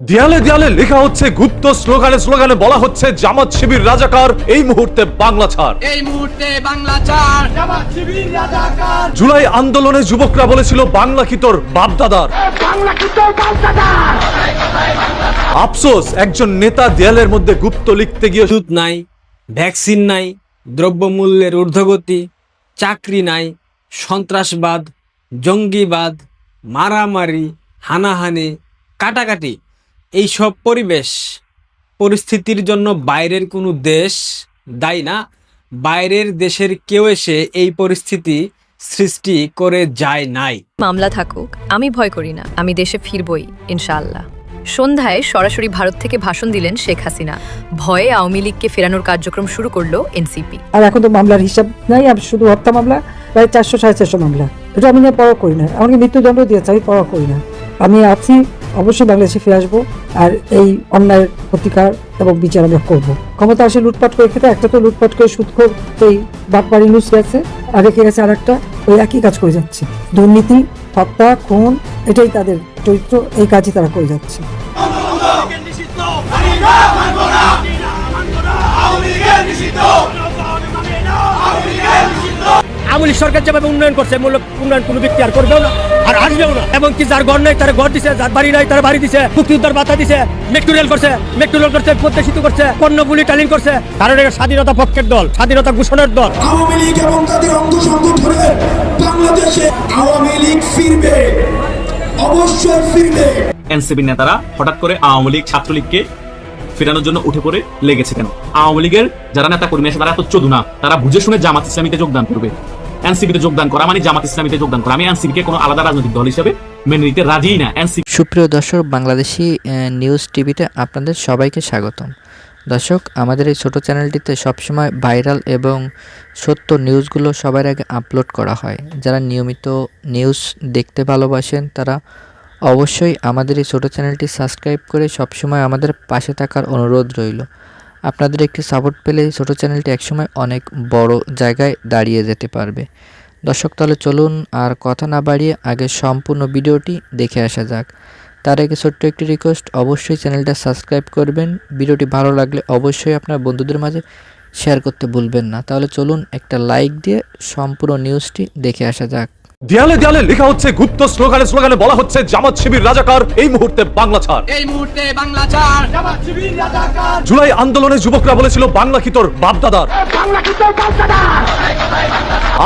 দেয়ালে দেয়ালে লেখা হচ্ছে, গুপ্ত স্লোগানে স্লোগানে বলা হচ্ছে জামাত শিবির রাজাকার, এই মুহূর্তে বাংলা ছাড়। এই মুহূর্তে বাংলা ছাড়, জামাত শিবির রাজাকার। জুলাই আন্দোলনে যুবকরা বলেছিল বাংলা কি তোর বাপদাদার। বাংলা কি তোর বাপদাদার। আফসোস, একজন নেতা দেয়ালের মধ্যে গুপ্ত লিখতে গিয়ে ওষুধ নাই, ভ্যাকসিন নাই, দ্রব্যমূল্যের ঊর্ধ্বগতি, চাকরি নাই, সন্ত্রাসবাদ, জঙ্গিবাদ, মারামারি, হানাহানি, কাটাকাটি, এইসব পরিস্থিতির জন্য বাইরের কোনো দেশ দায়ী না। বাইরের দেশের কেউ এসে এই পরিস্থিতি সৃষ্টি করে যায় নাই। মামলা থাকুক, আমি ভয় করি না, আমি দেশে ফিরবই ইনশাআল্লাহ। সন্ধ্যায় সরাসরি ভারত থেকে ভাষণ দিলেন শেখ হাসিনা। ভয়ে আওয়ামী লীগকে ফেরানোর কার্যক্রম শুরু করলো এনসিপি। আর এখন তো মামলার হিসাব নাই, আমি শুধু হত্যা মামলা প্রায় 400-450 মামলা, এটা আমি নিয়ে পড়া করি না। আমাকে মৃত্যুদণ্ড দিয়েছে, আমি পড়া করি না। আমি আছি, অবশ্যই বাংলাদেশে ফিরে আসবো, আর এই অন্যায়ের প্রতিকার এবং বিচার আমরা করবো। ক্ষমতা আসে লুটপাট করে খেতে, একটা তো লুটপাট করে সুদখোর এই বাটপাড়ি নিউজ গেছে, আর রেখে গেছে আর একটা, ওই একই কাজ করে যাচ্ছে। দুর্নীতি, হত্যা, খুন, এটাই তাদের চরিত্র, এই কাজই তারা করে যাচ্ছে। আওয়ামী লীগ সরকার যেভাবে উন্নয়ন করছে, মূলক উন্নয়ন কোনো ব্যক্তি আর করবেও না, আর আসবেও না। এবং কি যার ঘর নেই তার ঘর দিছে, যার বাড়ি নাই তার বাড়ি দিছে, মুক্তিযোদ্ধার ভাতা দিছে, মেট্রো রেল করছে, পদ্মা সেতু করছে, পণ্যগুলি টালিং করছে। কারণ এটা স্বাধীনতা পক্ষের দল, স্বাধীনতা ঘোষণার দল। আওয়ামী লীগ এবং তাদের অঙ্গ সংগঠনে বাংলাদেশে আওয়ামী লীগ ফিরবে, অবশ্যই ফিরবে। এনসিপি নেতারা হঠাৎ করে আওয়ামী লীগ ছাত্রলীগকে ফেরানোর জন্য উঠে পড়ে লেগেছে কেন? আওয়ামী লীগের যারা নেতা কর্মী আছে তারা এত চোদু না, তারা বুঝে শুনে জামাত ইসলামীতে যোগদান করবে। এনসিপিতে যোগদান করা মানে জামাত ইসলামীতে যোগদান করা। আমি এনসিপিকে কোনো আলাদা রাজনৈতিক দল হিসেবে মেনে নিতে রাজি না। এনসিপি। সুপ্রিয় দর্শক, বাংলাদেশি নিউজ টিভিতে আপনাদের সবাইকে স্বাগতম। দর্শক, আমাদের এই ছোট চ্যানেলটিতে সবসময় ভাইরাল এবং সত্য নিউজগুলো সবার আগে আপলোড করা হয়। যারা নিয়মিত নিউজ দেখতে ভালোবাসেন তারা অবশ্যই আমাদের এই ছোট চ্যানেলটি সাবস্ক্রাইব করে সবসময় আমাদের পাশে থাকার অনুরোধ রইল। আপনাদের একটি সাপোর্ট পেলে এই ছোটো চ্যানেলটি একসময় অনেক বড় জায়গায় দাঁড়িয়ে যেতে পারবে। দর্শক, তাহলে চলুন আর কথা না বাড়িয়ে আগে সম্পূর্ণ ভিডিওটি দেখে আসা যাক। তার আগে ছোট্ট একটি রিকোয়েস্ট, অবশ্যই চ্যানেলটা সাবস্ক্রাইব করবেন। ভিডিওটি ভালো লাগলে অবশ্যই আপনার বন্ধুদের মাঝে শেয়ার করতে ভুলবেন না। তাহলে চলুন একটা লাইক দিয়ে সম্পূর্ণ নিউজটি দেখে আসা যাক। দেয়ালে দেয়ালে লেখা হচ্ছে, গুপ্ত স্লোগানে স্লোগানে বলা হচ্ছে জামাত শিবির রাজাকার, এই মুহূর্তে বাংলা ছাড়। এই মুহূর্তে বাংলা ছাড়, জামাত শিবির রাজাকার। জুলাই আন্দোলনে যুবকরা বলেছিল বাংলা কি তোর বাপদাদার। বাংলা কি তোর বাপদাদার।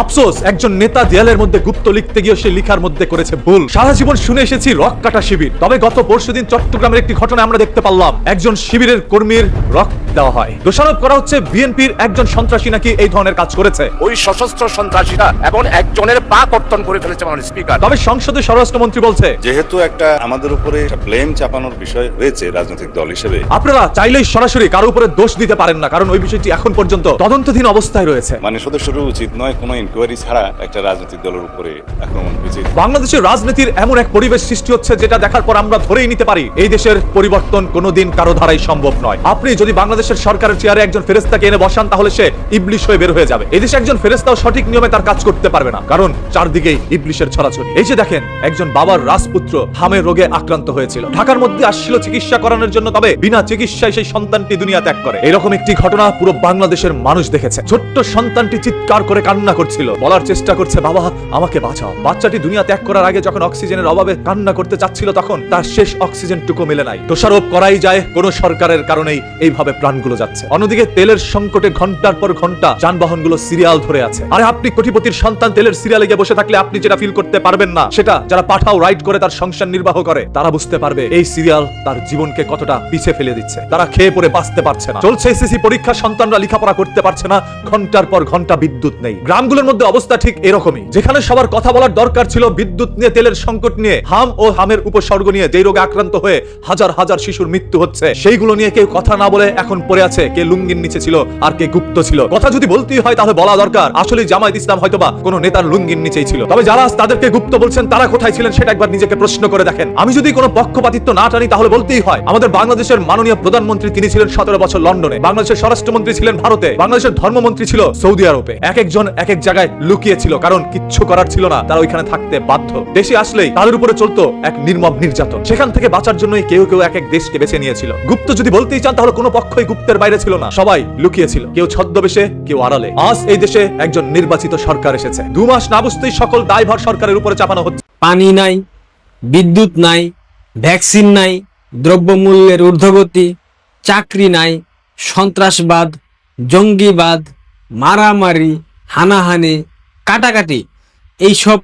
আফসোস, একজন নেতা দেয়ালের মধ্যে গুপ্ত লিখতে গিয়ে সে লিখার মধ্যে করেছে ভুল। সারা জীবন শুনে এসেছি রক কাটা শিবির, তবে গত পরশুদিন চট্টগ্রামের একটি ঘটনা আমরা দেখতে পারলাম, একজন শিবিরের কর্মীর রক্ত দেওয়া হয়। দোষারোপ করা হচ্ছে বিএনপির একজন সন্ত্রাসী নাকি এই ধরনের কাজ করেছে। ওই সশস্ত্র সন্ত্রাসীরা এখন একজনের পা কর্তন করে ফেলেছে মাননীয় স্পিকার। তবে সংসদে স্বরাষ্ট্রমন্ত্রী বলছে, যেহেতু একটা আমাদের উপরে ব্লেম চাপানোর বিষয় হয়েছে রাজনৈতিক দল হিসেবে, আপনারা চাইলেই সরাসরি কারো উপরে দোষ দিতে পারেন না, কারণ ওই বিষয়টি এখন পর্যন্ত তদন্তাধীন অবস্থায় রয়েছে। মানে সদস্যরা উচিত নয় কোনো ইনকোয়ারি ছাড়া একটা রাজনৈতিক দলের উপরে আক্রমণ উচিত। বাংলাদেশের রাজনীতির এমন এক পরিবেশ সৃষ্টি হচ্ছে যেটা দেখার পর আমরা ধরেই নিতে পারি এই দেশের পরিবর্তন কোনোদিন কারো ধারাই সম্ভব নয়। আপনি যদি বাংলাদেশের সরকারের চেয়ারে একজন ফেরেশতাকে এনে বসান তাহলে সে ইবলিশ হয়ে বের হয়ে যাবে। এই দেশে একজন ফেরেশতাও সঠিক নিয়মে তার কাজ করতে পারবে না, কারণ চারদিকেই ইবলিশের ছড়াছড়ি। এই যে দেখেন, একজন বাবার রাজপুত্র হামের রোগে আক্রান্ত হয়েছিল, ঢাকার মধ্যে আসছিল চিকিৎসা করানোর জন্য, তবে বিনা চিকিৎসায় সেই সন্তানটি দুনিয়া ত্যাগ করে। এরকম একটি ঘটনা পুরো বাংলাদেশের মানুষ দেখেছে। ছোট্ট সন্তানটি চিৎকার করে কান্না করছিল, বলার চেষ্টা করছে, বাবা আমাকে বাঁচাও। বাচ্চাটি দুনিয়া ত্যাগ করার আগে যখন অক্সিজেনের অভাবে কান্না করতে চাচ্ছিল তখন তার শেষ অক্সিজেনটুকু মিলে নাই। দোষারোপ করাই যায় কোন সরকারের কারণেই এইভাবে প্রাণগুলো যাচ্ছে। অন্যদিকে তেলের সংকটে ঘন্টার পর ঘন্টা যানবাহনগুলো সিরিয়াল ধরে আছে। আরে আপনি কোটিপতির সন্তান তেলের সিরিয়ালে গিয়ে বসে থাকলে আপনি যেটা ফিল করতে পারবেন না, সেটা যারা পাঠাও রাইড করে তার সংসার নির্বাহ করে তারা বুঝতে পারবে এই সিরিয়াল তার জীবনকে কতটা পিছে ফেলে দিচ্ছে। তারা খেয়ে পরে বাঁচতে পারছে না, চলছে এসএসসি পরীক্ষা, সন্তানরা লেখাপড়া করতে পারছে না, ঘন্টার পর ঘন্টা বিদ্যুৎ নেই। গ্রামগুলোর মধ্যে অবস্থা ঠিক এরকমই, যেখানে সবার কথা বলার দরকার ছিল বিদ্যুৎ নিয়ে, তেলের সংকট নিয়ে, হাম ও হামের উপসর্গ নিয়ে, যেই রোগে আক্রান্ত হয়ে হাজার হাজার শিশুর মৃত্যু হচ্ছে, সেইগুলো নিয়ে কেউ কথা না বলে এখন পড়ে আছে কে লুঙ্গির নিচে ছিল আর কে গুপ্ত ছিল। কথা যদি বলতেই হয় তাহলে বলা দরকার আসলে জামায়াত ইসলাম হয়তোবা কোন নেতার লুঙ্গির নিচেই ছিল। তবে যারা আজ তাদেরকে গুপ্ত বলছেন তারা কোথায় ছিলেন সেটা একবার নিজেকে প্রশ্ন করে দেখেন। আমি যদি কোনো পক্ষপাতিত্ব না টানি তাহলে বলতেই হয় আমাদের বাংলাদেশের মাননীয় প্রধানমন্ত্রী তিনি ছিলেন 17 বছর লন্ডনে, বাংলাদেশের স্বরাষ্ট্রমন্ত্রী ছিলেন ভারতে, বাংলাদেশের ধর্মমন্ত্রী ছিল সৌদি আরবে। এক একজন এক এক জায়গায় লুকিয়ে ছিল, কারণ কিচ্ছু করার ছিল না, তারা ওইখানে থাকতে বাধ্য। দেশে আসলেই তাদের উপরে চলতো এক নির্মম নির্যাতন। সেখান থেকে বাঁচার জন্যই কেউ কেউ এক এক দেশকে বেছে নিয়েছিল। গুপ্ত যদি বলতেই চান তাহলে কোনো পক্ষই গুপ্তের বাইরে ছিল না, সবাই লুকিয়েছিল, কেউ ছদ্মবেশে কেউ আড়ালে। আজ এই দেশে একজন নির্বাচিত সরকার এসেছে, 2 মাস না বুঝতেই সকল দায়ভার সরকারের উপরে চাপানো হচ্ছে। পানি নাই, বিদ্যুৎ নাই, ভ্যাকসিন নাই, দ্রব্যমূল্যের ঊর্ধ্বগতি, চাকরি নাই, সন্ত্রাসবাদ, জঙ্গিবাদ, মারামারি, হানাহানি, কাটাকাটি, এইসব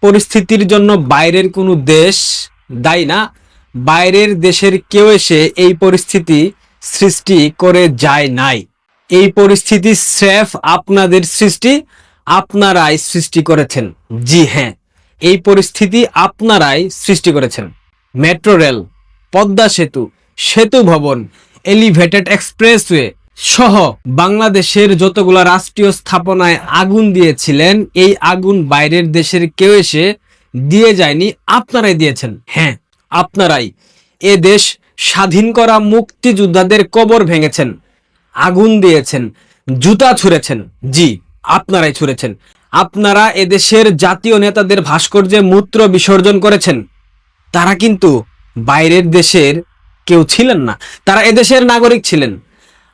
পরিস্থিতির জন্য বাইরের কোনো দেশ দায়ী না। বাইরের দেশের কেউ এসে এই পরিস্থিতি সৃষ্টি করে যায় নাই। এই পরিস্থিতি স্রেফ আপনাদের সৃষ্টি, আপনারাই সৃষ্টি করেছেন। জি হ্যাঁ, এই পরিস্থিতি আপনারাই সৃষ্টি করেছেন। মেট্রো রেল, পদ্মা সেতু, সেতু ভবন, এলিভেটেড এক্সপ্রেসওয়ে সহ বাংলাদেশের যতগুলা রাষ্ট্রীয় স্থাপনায় আগুন দিয়েছিলেন, এই আগুন বাইরের দেশের কেউ এসে দিয়ে যায়নি, আপনারাই দিয়েছেন। হ্যাঁ, আপনারাই এ দেশ স্বাধীন করা মুক্তিযোদ্ধাদের কবর ভেঙেছেন, আগুন দিয়েছেন, জুতা ছুঁড়েছেন। জি, আপনারাই ছুঁড়েছেন। আপনারা এদেশের জাতীয় নেতাদের ভাস্কর্যে মূত্র বিসর্জন করেছেন। তারা কিন্তু বাইরের দেশের কেউ ছিলেন না, তারা এদেশের নাগরিক ছিলেন।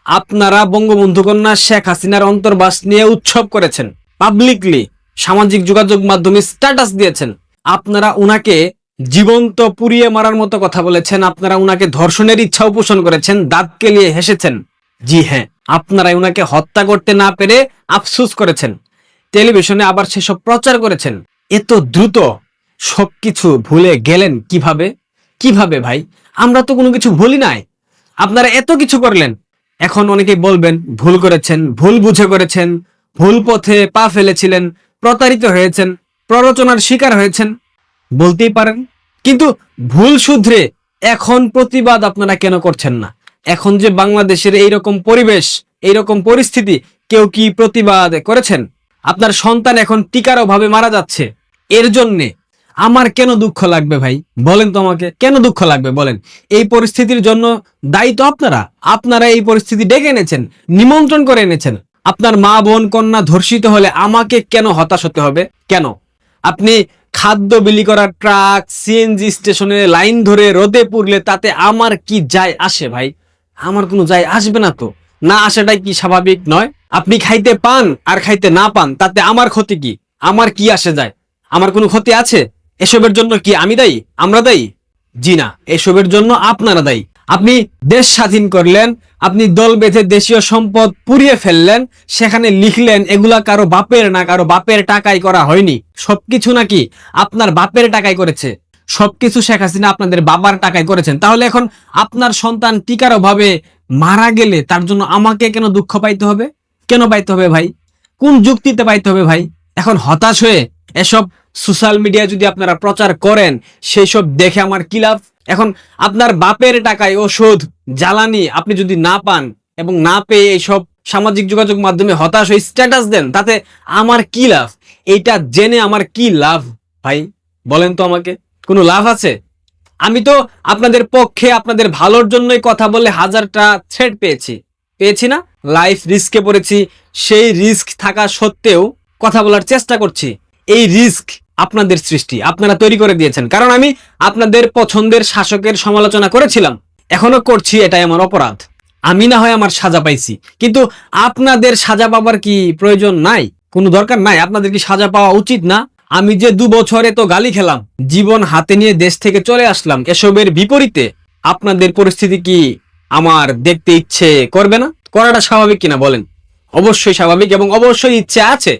আপনারা বঙ্গবন্ধু কন্যা শেখ হাসিনার অন্তর্বাস নিয়ে উৎসব করেছেন, পাবলিকলি সামাজিক যোগাযোগ মাধ্যমে স্ট্যাটাস দিয়েছেন। আপনারা উনাকে জীবন্ত পুড়িয়ে মারার মতো কথা বলেছেন, আপনারা উনাকে ধর্ষণের ইচ্ছাও পোষণ করেছেন, দাঁত কেলিয়ে হেসেছেন। জি হ্যাঁ, আপনারাই উনাকে হত্যা করতে না পেরে আফসোস করেছেন, টেলিভিশনে আবার সেসব প্রচার করেছেন। এত দ্রুত সবকিছু ভুলে গেলেন কিভাবে ভাই? আমরা তো কোনো কিছু ভুলি নাই, আপনারা এত কিছু করলেন। এখন অনেকেই বলবেন ভুল করেছেন, ভুল বুঝে করেছেন, ভুল পথে পা ফেলেছিলেন, প্রতারিত হয়েছেন, প্ররোচনার শিকার হয়েছেন, বলতেই পারেন। কিন্তু ভুল শুধরে এখন প্রতিবাদ আপনারা কেন করছেন না? এখন যে বাংলাদেশের এইরকম পরিবেশ, এইরকম পরিস্থিতি, কেউ কি প্রতিবাদ করেছেন? আপনার সন্তান এখন টিকার অভাবে মারা যাচ্ছে, এর জন্যে আমার কেন দুঃখ লাগবে ভাই? বলেন তো আমাকে, কেন দুঃখ লাগবে বলেন? এই পরিস্থিতির জন্য দায়ী তো আপনারা এই পরিস্থিতি ডেকে এনেছেন, নিমন্ত্রণ করে এনেছেন। আপনার মা বোন কন্যা ধর্ষিত হলে আমাকে কেন হতাশ হতে হবে? কেন? আপনি খাদ্য বিলি করার ট্রাক, সিএনজি স্টেশনে লাইন ধরে রোদে পুড়লে তাতে আমার কি যায় আসে ভাই? আমার কোনো যায় আসবে না তো। না আসাটাই কি স্বাভাবিক নয়? আপনি খাইতে পান আর খাইতে না পান, তাতে আমার ক্ষতি কি? আমার কি আসে যায়? আমার কোনো ক্ষতি আছে? এসবের জন্য কি আমি দায়ী? আমরা দায়ী? জি না, এসবের জন্য আপনারা দায়ী। আপনি দেশ স্বাধীন করলেন, আপনি দল বেঁধে দেশীয় সম্পদ পুড়িয়ে ফেললেন, সেখানে লিখলেন এগুলা কারো বাপের না, কারো বাপের টাকায় করা হয়নি। সবকিছু নাকি আপনার বাপের টাকায় করেছে, সবকিছু শেখ হাসিনা আপনাদের বাবার টাকায় করেছেন। তাহলে এখন আপনার সন্তান টিকার অভাবে মারা গেলে তার জন্য আমাকে কেন দুঃখ পাইতে হবে? কেন পাইতে হবে ভাই? কোন যুক্তিতে পাইতে হবে ভাই? এখন হতাশ হয়ে এসব সোশ্যাল মিডিয়া যদি আপনারা প্রচার করেন, সেই সব দেখে আমার কি লাভ? এখন আপনার বাপের টাকায় ওষুধ, জ্বালানি আপনি যদি না পান এবং না পেয়ে এইসব সামাজিক যোগাযোগ মাধ্যমে হতাশ হয়ে স্ট্যাটাস দেন, তাতে আমার কি লাভ? এইটা জেনে আমার কি লাভ ভাই? বলেন তো আমাকে, কোনো লাভ আছে? আমি তো আপনাদের পক্ষে, আপনাদের ভালোর জন্যই কথা বলে হাজারটা থ্রেড পেয়েছি না? লাইফ রিস্কে পড়েছি, সেই রিস্ক থাকা সত্ত্বেও কথা বলার চেষ্টা করছি। এই রিস্ক আপনাদের সৃষ্টি, আপনারা তৈরি করে দিয়েছেন। কারণ আমি আপনাদের পছন্দের শাসকের সমালোচনা করেছিলাম, এখনো করছি, এটাই আমার অপরাধ। আমি না হয় আমার সাজা পাইছি, কিন্তু আপনাদের সাজা পাবার কি প্রয়োজন নাই? কোনো দরকার নাই? আপনাদের কি সাজা পাওয়া উচিত না? আমি যে 2 বছরে তো গালি খেলাম, জীবন হাতে নিয়ে দেশ থেকে চলে আসলাম, এসবের বিপরীতে আপনাদের পরিস্থিতি কি আমার দেখতে ইচ্ছে করবে না? করাটা স্বাভাবিক কিনা বলেন? অবশ্যই স্বাভাবিক এবং অবশ্যই ইচ্ছে আছে।